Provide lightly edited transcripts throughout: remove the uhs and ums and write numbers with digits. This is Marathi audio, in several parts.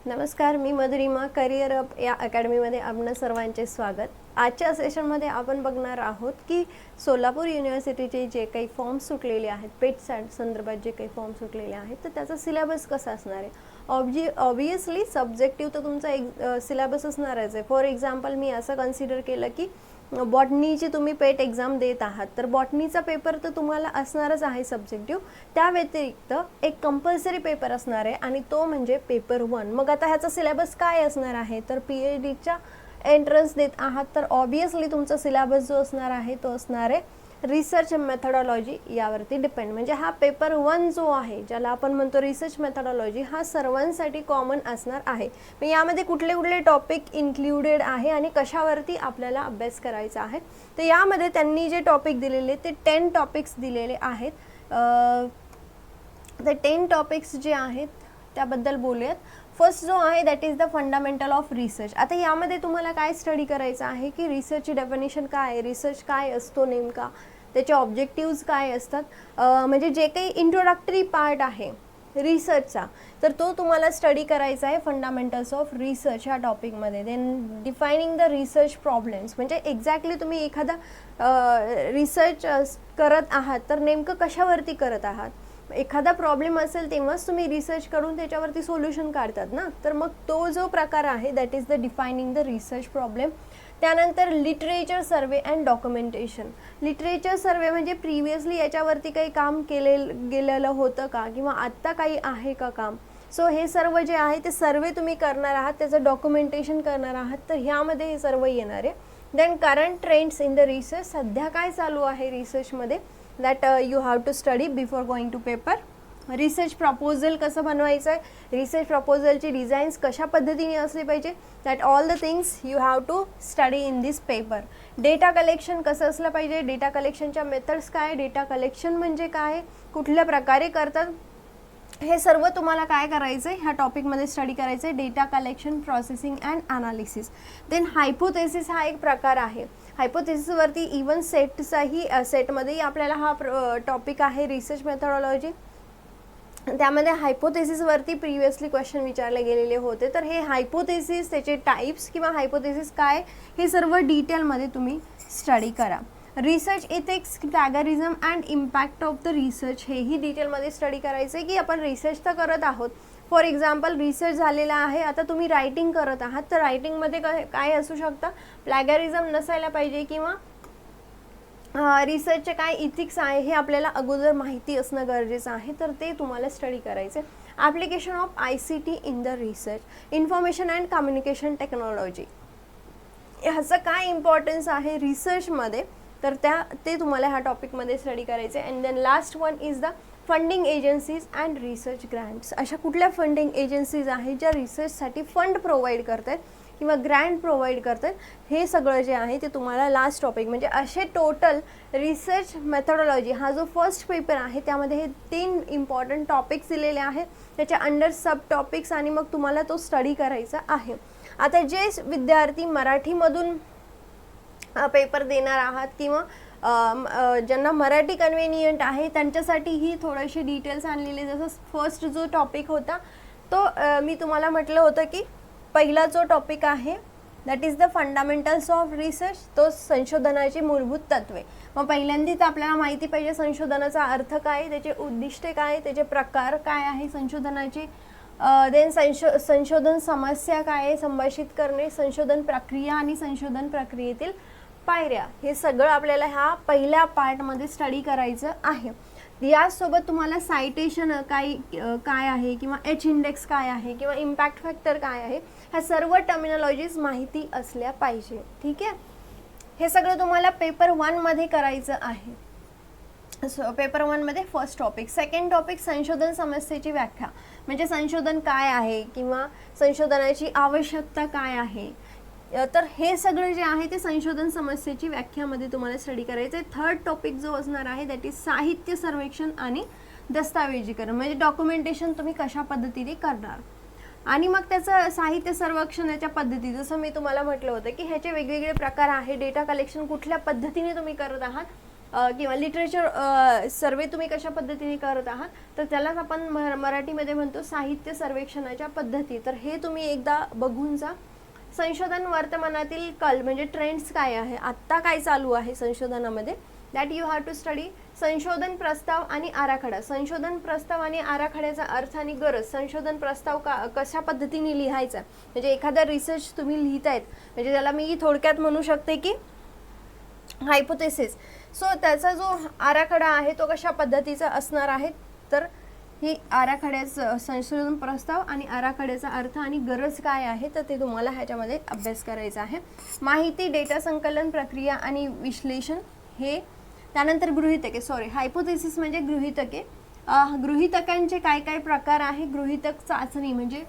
नमस्कार, मी मधुरिमा. करिअर अप या अकॅडमीमध्ये आपणा सर्वांचे स्वागत. आजच्या सेशनमध्ये आपण बघणार आहोत की सोलापूर युनिव्हर्सिटीचे जे काही फॉर्म सुटलेले आहेत, पेट संदर्भात जे काही फॉर्म सुटलेले आहेत, तर त्याचा सिलेबस कसा असणार आहे. ऑब्वियसली सब्जेक्टिव्ह तर तुमचा एक सिलेबस असणारच आहे. फॉर एक्झाम्पल मी असं कन्सिडर केलं की बॉटनीची तुम्ही पेट एक्झाम देत आहात, तर बॉटनीचा पेपर तर तुम्हाला असणारच आहे सब्जेक्टिव्ह. त्या व्यतिरिक्त एक कंपल्सरी पेपर असणार आहे आणि तो म्हणजे पेपर 1. मग आता ह्याचा सिलेबस काय असणार आहे, तर PhDच्या एंट्रन्स देत आहात तर ऑब्वियसली तुमचा सिलेबस जो असणार आहे तो असणार आहे रिसर्च मेथडॉलॉजी यावरती डिपेंड. म्हणजे हा पेपर 1 जो आहे, ज्याला आपण म्हणतो रिसर्च मेथडॉलॉजी, हा सर्वांसाठी कॉमन असणार आहे. मग यामध्ये कुठले कुठले टॉपिक इन्क्लुडेड आहे आणि कशावरती आपल्याला अभ्यास करायचा आहे, तर यामध्ये त्यांनी जे टॉपिक दिलेले ते 10 टॉपिक्स दिलेले आहेत. ते 10 टॉपिक्स जे आहेत त्याबद्दल बोलूयात. फर्स्ट जो आहे that is the fundamental of research. आता यामध्ये तुम्हाला काय स्टडी करायचं आहे की रिसर्चची डेफिनेशन काय आहे, रिसर्च काय असतो नेमका, त्याचे ऑब्जेक्टिव्ज काय असतात, म्हणजे जे काही इंट्रोडक्टरी पार्ट आहे रिसर्चचा, तर तो तुम्हाला स्टडी करायचा आहे फंडामेंटल्स ऑफ रिसर्च ह्या टॉपिकमध्ये. Then defining the research problems, म्हणजे एक्झॅक्टली तुम्ही एखादा रिसर्च करत आहात तर नेमकं कशावरती करत आहात. एखादा प्रॉब्लेम असेल तेव्हाच तुम्ही रिसर्च करून त्याच्यावरती सोल्युशन काढतात ना, तर मग तो जो प्रकार आहे that is the defining the research problem. त्यानंतर literature survey and documentation. Literature survey म्हणजे प्रिव्हियसली याच्यावरती काही काम गेलेलं होतं का, किंवा आत्ता काही आहे का काम. सो हे सर्व जे आहे ते सर्वे तुम्ही करणार आहात, त्याचं डॉक्युमेंटेशन करणार आहात, तर ह्यामध्ये हे सर्व येणार आहे. Then current trends in the research, सध्या काय चालू आहे रिसर्चमध्ये, that you have to study before going to paper. Research proposal कसं बनवायचं आहे, रिसर्च प्रपोजलची डिझाईन्स कशा पद्धतीने असली पाहिजे, that all the things you have to study in this paper. Data collection कसं असलं पाहिजे, डेटा कलेक्शनच्या मेथड्स काय, डेटा कलेक्शन म्हणजे काय, कुठल्या प्रकारे करतात, हे सर्व तुम्हाला काय करायचं आहे ह्या टॉपिकमध्ये स्टडी करायचं आहे. Data collection, processing and analysis. Then hypothesis हा एक प्रकार आहे. हायपोथेसिसवरती इवन सेटमध्येही आपल्याला हा टॉपिक आहे रिसर्च मेथडॉलॉजी. त्यामध्ये हायपोथेसिसवरती प्रिव्हियसली क्वेश्चन विचारले गेलेले होते, तर हे हायपोथेसिस, त्याचे टाईप्स किंवा हायपोथेसिस काय, हे सर्व डिटेलमध्ये तुम्ही स्टडी करा. Research ethics, plagiarism and impact of the research, हेही डिटेलमध्ये स्टडी करायचं आहे की आपण रिसर्च तर करत आहोत. फॉर एक्झाम्पल रिसर्च झालेला आहे, आता तुम्ही रायटिंग करत आहात, तर रायटिंगमध्ये काय असू शकतं, प्लॅगरिझम नसायला पाहिजे, किंवा रिसर्चचे काय इथिक्स आहे हे आपल्याला अगोदर माहिती असणं गरजेचं आहे, तर ते तुम्हाला स्टडी करायचं आहे. Application of ICT in the research, information and communication technology, ह्याचं काय इम्पॉर्टन्स आहे रिसर्चमध्ये, तर ते तुम्हाला ह्या टॉपिकमध्ये स्टडी करायचं आहे. And then last one is the funding agencies and research grants. अशा कुठल्या फंडिंग एजन्सीज आहेत ज्या रिसर्चसाठी फंड प्रोव्हाइड करतात किंवा ग्रँट प्रोव्हाइड करतात, हे सगळं जे आहे ते तुम्हाला लास्ट टॉपिक. म्हणजे असे टोटल रिसर्च मेथडॉलॉजी हा जो फर्स्ट पेपर आहे त्यामध्ये हे 3 इम्पॉर्टंट टॉपिक्स दिलेले आहेत, त्याच्या अंडर सब टॉपिक्स, आणि मग तुम्हाला तो स्टडी करायचा आहे. आता जे विद्यार्थी मराठीमधून पेपर देणार आहात किंवा ज्यांना मराठी कन्व्हिनियंट आहे त्यांच्यासाठी ही थोडेसे डिटेल्स आणलेले. जसं फर्स्ट जो टॉपिक होता तो मी तुम्हाला म्हटलं होतं की पहिला जो टॉपिक आहे that is the fundamentals of research, तो संशोधनाची मूलभूत तत्वे. मग पहिल्यांदाच आपल्याला माहिती पाहिजे संशोधनाचा अर्थ काय, त्याचे उद्दिष्टे काय, त्याचे प्रकार काय आहे संशोधनाचे. देन संशोधन समस्या काय आहे, संभाषित करणे, संशोधन प्रक्रिया आणि संशोधन प्रक्रियेतील पायऱ्या, हे सगळं आपल्याला ह्या पहिल्या पार्टमध्ये स्टडी करायचं आहे. यासोबत तुम्हाला सायटेशन काय आहे, किंवा H इंडेक्स काय आहे, किंवा इम्पॅक्ट फॅक्टर काय आहे, ह्या सर्व टर्मिनॉलॉजीज माहिती असल्या पाहिजे. ठीक आहे, हे सगळं तुम्हाला पेपर 1 मध्ये करायचं आहे. पेपर 1 मध्ये फर्स्ट टॉपिक. सेकंड टॉपिक संशोधन समस्येची व्याख्या, म्हणजे संशोधन काय आहे किंवा संशोधनाची आवश्यकता काय आहे, तर हे सगळं जे आहे ते संशोधन समस्येची व्याख्यामध्ये तुम्हाला स्टडी करायचं आहे. थर्ड टॉपिक जो असणार आहे दॅट इज साहित्य सर्वेक्षण आणि दस्तऐवजीकरण, म्हणजे डॉक्युमेंटेशन तुम्ही कशा पद्धतीने करणार. आणि मग त्याचं साहित्य सर्वेक्षणाच्या पद्धती, जसं मी तुम्हाला म्हटलं होतं की ह्याचे वेगवेगळे प्रकार आहे. डेटा कलेक्शन कुठल्या पद्धतीने तुम्ही करत आहात, किंवा लिटरेचर सर्वे तुम्ही कशा पद्धतीने करत आहात, तर त्यालाच आपण मराठीमध्ये म्हणतो साहित्य सर्वेक्षणाच्या पद्धती. तर हे तुम्ही एकदा बघून जा. संशोधन वर्तमानातील कल म्हणजे ट्रेंड्स काय आहे, आत्ता काय चालू आहे संशोधनामध्ये, that you have to study. संशोधन प्रस्ताव आणि आराखडा. संशोधन प्रस्ताव आणि आराखड्याचा अर्थ आणि गरज. संशोधन प्रस्ताव कशा पद्धतीने लिहायचा, म्हणजे एखादा रिसर्च तुम्ही लिहितायत, म्हणजे त्याला मी थोडक्यात म्हणू शकते की हायपोथेसिस. सो त्याचा जो आराखडा आहे तो कशा पद्धतीचा असणार आहे, तर ही आराखड्याचं संशोधन प्रस्ताव आणि आराखड्याचा अर्थ आणि गरज काय आहे, तर ते तुम्हाला ह्याच्यामध्ये अभ्यास करायचा आहे. माहिती, डेटा संकलन, प्रक्रिया आणि विश्लेषण हे. त्यानंतर गृहीतके, हायपोथेसिस म्हणजे गृहीतके. गृहीतकांचे काय काय प्रकार आहे. गृहीतक चाचणी म्हणजे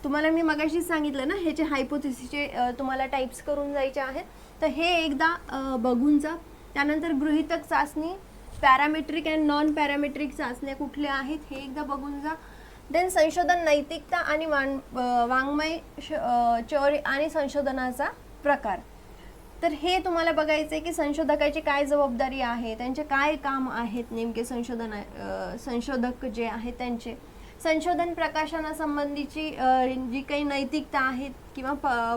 तुम्हाला मी मगाशी सांगितलं ना, ह्याचे हायपोथेसिसचे तुम्हाला टाइप्स करून जायचे आहेत, तर हे एकदा बघून जा. त्यानंतर गृहीतक चाचणी, पॅरामेट्रिक अँड नॉन पॅरामेट्रिक चाचण्या कुठल्या आहेत हे एकदा बघून जा. देन संशोधन नैतिकता आणि वाङ्मय चौर्य आणि संशोधनाचा प्रकार. तर हे तुम्हाला बघायचं आहे की संशोधकाची काय जबाबदारी आहे, त्यांचे काय काम आहेत नेमके, संशोधक जे आहेत त्यांचे. संशोधन प्रकाशनासंबंधीची जी काही नैतिकता आहेत किंवा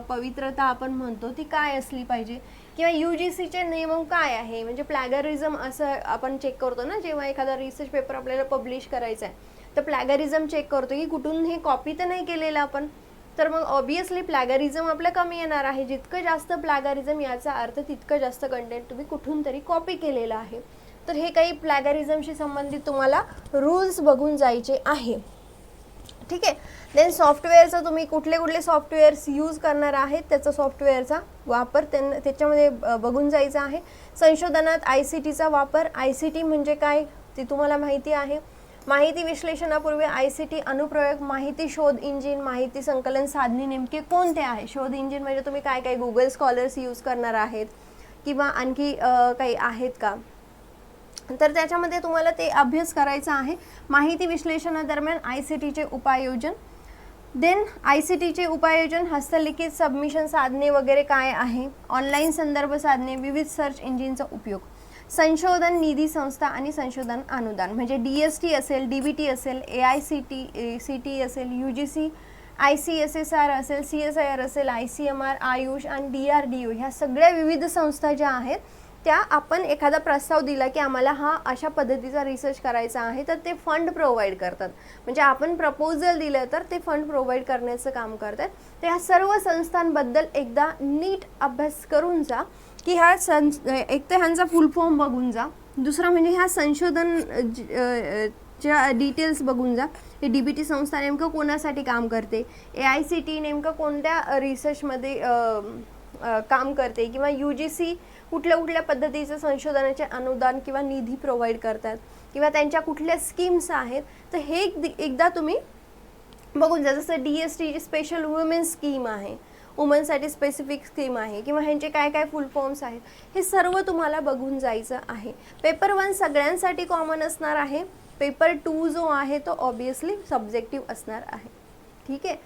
पवित्रता आपण म्हणतो ती काय असली पाहिजे, किंवा UGCचे नियम काय आहे, म्हणजे प्लॅगरिझम असं आपण चेक करतो ना, जेव्हा एखादा रिसर्च पेपर आपल्याला पब्लिश करायचा आहे तर प्लॅगरिझम चेक करतो की कुठून हे कॉपी तर नाही केलेलं आपण, तर मग ऑब्वियसली प्लॅगरिझम आपलं कमी येणार आहे. जितकं जास्त प्लॅगरिझम याचा अर्थ तितकं जास्त कंटेंट तुम्ही कुठून तरी कॉपी केलेलं आहे. तर हे काही प्लॅगरिझमशी संबंधित तुम्हाला रूल्स बघून जायचे आहे. ठीक आहे. देन सॉफ्टवेअरचा तुम्ही कुठले कुठले सॉफ्टवेअर्स यूज करणार आहेत त्याचा सॉफ्टवेअरचा वापर त्याच्यामध्ये बघून जायचा आहे. संशोधनात ICTचा वापर. ICT म्हणजे काय ते तुम्हाला माहिती आहे. माहिती विश्लेषणापूर्वी ICT अनुप्रयोग. माहिती शोध इंजिन, माहिती संकलन साधने नेमके कोणते आहे. शोध इंजिन म्हणजे तुम्ही काय काय गुगल स्कॉलर्स यूज करणार आहेत किंवा आणखी काही आहेत का, तर त्याच्यामध्ये तुम्हाला ते अभ्यास करायचा आहे. माहिती विश्लेषणादरम्यान ICTचे उपाययोजन. देन ICTचे उपाययोजन, हस्तलिखित सबमिशन साधने वगैरे काय आहे. ऑनलाईन संदर्भ साधने, विविध सर्च इंजिनचा उपयोग. संशोधन निधी संस्था आणि संशोधन अनुदान म्हणजे DST असेल, DBT असेल, AICTE असेल, UGC, ICSSR असेल, CSIR असेल, ICMR, आयुष आणि DRDO ह्या सगळ्या विविध संस्था ज्या आहेत त्या आपण एखादा प्रस्ताव दिला की आम्हाला हा अशा पद्धतीचा रिसर्च करायचा आहे तर ते फंड प्रोव्हाइड करतात. म्हणजे आपण प्रपोजल दिलं तर ते फंड प्रोव्हाइड करण्याचं काम करतात. तर ह्या सर्व संस्थांबद्दल एकदा नीट अभ्यास करून जा की ह्या एक तर ह्यांचा फुल फॉर्म बघून जा, दुसरा म्हणजे ह्या संशोधन च्या डिटेल्स बघून जा. ही DBT संस्था नेमकं कोणासाठी काम करते, AICTE नेमकं कोणत्या रिसर्चमध्ये काम करते, किंवा UGC कुठल्या कुठल्या पद्धतीचं संशोधनाचे अनुदान किंवा निधी प्रोव्हाइड करतात, किंवा त्यांच्या कुठल्या स्कीम्स आहेत, तर हे एकदा तुम्ही बघून जा. जसं DST स्पेशल वुमेन स्कीम आहे, वुमनसाठी स्पेसिफिक स्कीम आहे, किंवा ह्यांचे काय काय फुल फॉर्म्स आहेत, हे सर्व तुम्हाला बघून जायचं आहे. पेपर 1 सगळ्यांसाठी कॉमन असणार आहे. पेपर 2 जो आहे तो ऑब्वियसली सब्जेक्टिव्ह असणार आहे. ठीक आहे.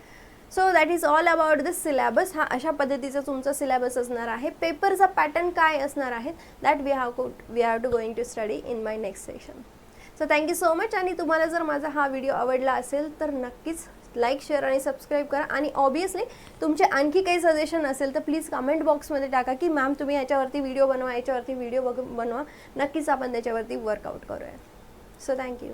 So that is all about this syllabus. हा अशा पद्धतीचा तुमचा सिलेबस असणार आहे. पेपरचा पॅटर्न काय असणार आहे that we have to going to study in my next session. So thank you so much. आणि तुम्हाला जर माझा हा व्हिडिओ आवडला असेल तर नक्कीच लाईक, शेअर आणि सबस्क्राईब करा. आणि ऑब्वियसली तुमचे आणखी काही सजेशन असेल तर प्लीज कमेंट बॉक्समध्ये टाका की मॅम तुम्ही याच्यावरती व्हिडिओ बनवा, याच्यावरती व्हिडिओ बनवा. नक्कीच आपण त्याच्यावरती वर्कआउट करूया. So thank you.